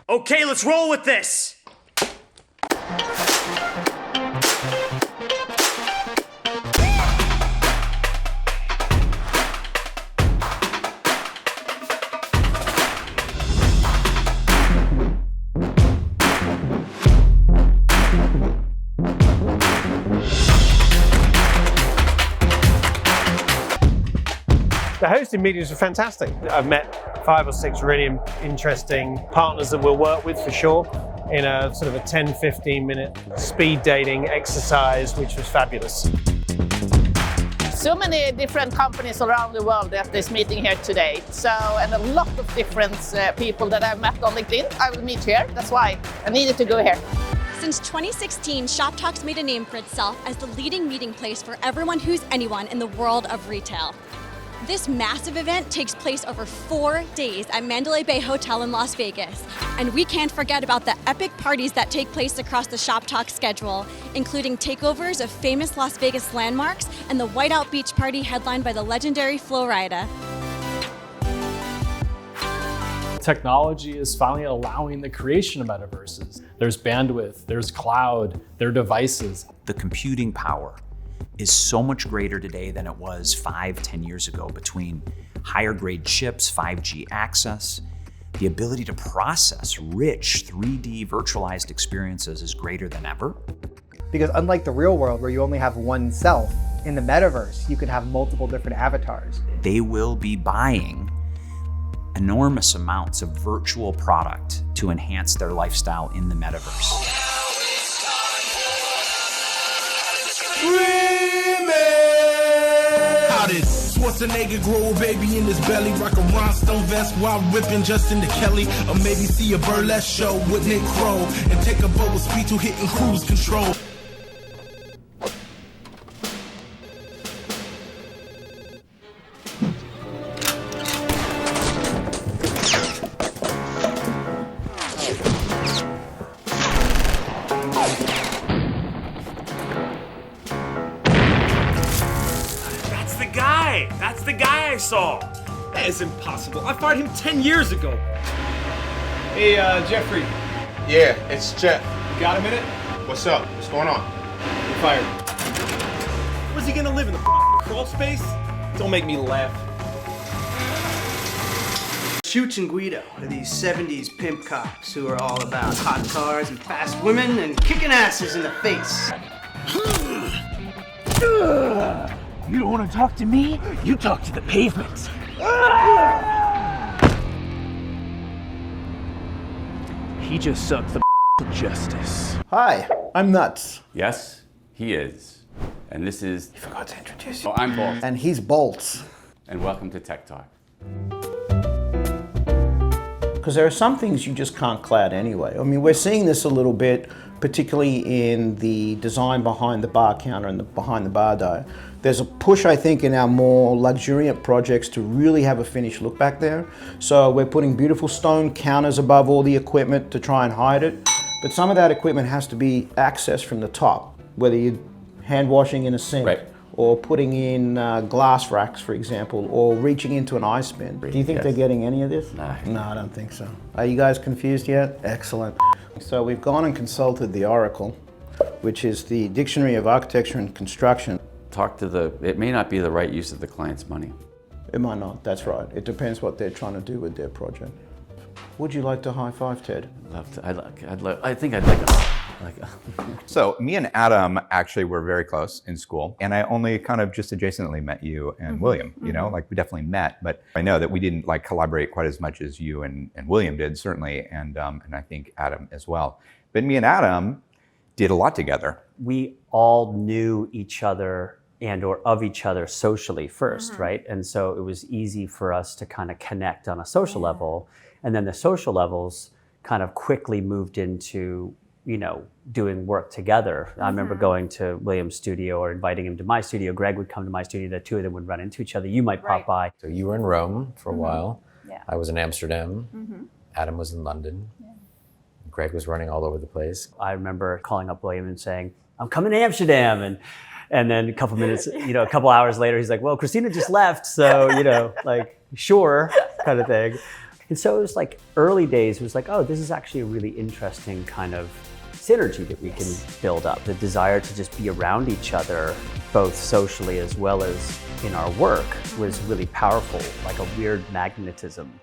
Okay, let's roll with this. The hosting meetings are fantastic. I've met 5 or 6 really interesting partners that we'll work with for sure in a sort of a 10-15 minute speed dating exercise, which was fabulous. So many different companies around the world at this meeting here today. And a lot of different people that I've met on LinkedIn, I will meet here. That's why I needed to go here. Since 2016, Shop Talks made a name for itself as the leading meeting place for everyone who's anyone in the world of retail. This massive event takes place over 4 days at Mandalay Bay Hotel in Las Vegas. And we can't forget about the epic parties that take place across the Shop Talk schedule, including takeovers of famous Las Vegas landmarks and the Whiteout Beach Party headlined by the legendary Flo Rida. Technology is finally allowing the creation of metaverses. There's bandwidth, there's cloud, there are devices. The computing power is so much greater today than it was 5-10 years ago between higher grade chips, 5G access. The ability to process rich 3D virtualized experiences is greater than ever. Because unlike the real world where you only have one self, in the metaverse, you can have multiple different avatars. They will be buying enormous amounts of virtual product to enhance their lifestyle in the metaverse. How did Schwarzenegger grow a baby in his belly? Rock a rhinestone vest while ripping Justin to Kelly. Or maybe see a burlesque show with Nick Crow and take a boat with speed to hitting cruise control. That's the guy I saw. That is impossible. I fired him 10 years ago. Hey, Jeffrey. Yeah, it's Jeff. You got a minute? What's up? What's going on? You're fired. Where's he gonna live, in the crawl space? Don't make me laugh. Chooch and Guido are these 70s pimp cops who are all about hot cars and fast women and kicking asses in the face. You don't want to talk to me? You talk to the pavement. He just sucked the of justice. Hi, I'm Nuts. Yes, he is. And this is... You forgot to introduce you. Oh, I'm Bolt. And he's Bolts. And welcome to Tech Talk. Because there are some things you just can't cloud anyway. I mean, we're seeing this a little bit, particularly in the design behind the bar counter and behind the bar door. There's a push, I think, in our more luxuriant projects to really have a finished look back there. So we're putting beautiful stone counters above all the equipment to try and hide it. But some of that equipment has to be accessed from the top, whether you're hand washing in a sink, right, or putting in glass racks, for example, or reaching into an ice bin. Do you think they're getting any of this? No. No, I don't think so. Are you guys confused yet? Excellent. So we've gone and consulted the Oracle, which is the Dictionary of Architecture and Construction. It may not be the right use of the client's money. It might not, that's right. It depends what they're trying to do with their project. Would you like to high five, Ted? I think I'd like a... So me and Adam actually were very close in school, and I only kind of just adjacently met you and William, you know, like we definitely met, but I know that we didn't like collaborate quite as much as you and William did, certainly, and I think Adam as well. But me and Adam did a lot together. We all knew each other and or of each other socially first, right? And so it was easy for us to kind of connect on a social level. And then the social levels kind of quickly moved into, you know, doing work together. I remember going to William's studio or inviting him to my studio. Greg would come to my studio. The two of them would run into each other. You might pop by. So you were in Rome for a while. Yeah. I was in Amsterdam. Adam was in London. Yeah. Greg was running all over the place. I remember calling up William and saying, I'm coming to Amsterdam. And then a couple minutes, you know, a couple hours later, he's like, well, Christina just left. So, you know, like, sure, kind of thing. And so it was like early days, it was like, oh, this is actually a really interesting kind of synergy that we can build up. The desire to just be around each other, both socially as well as in our work, was really powerful, like a weird magnetism.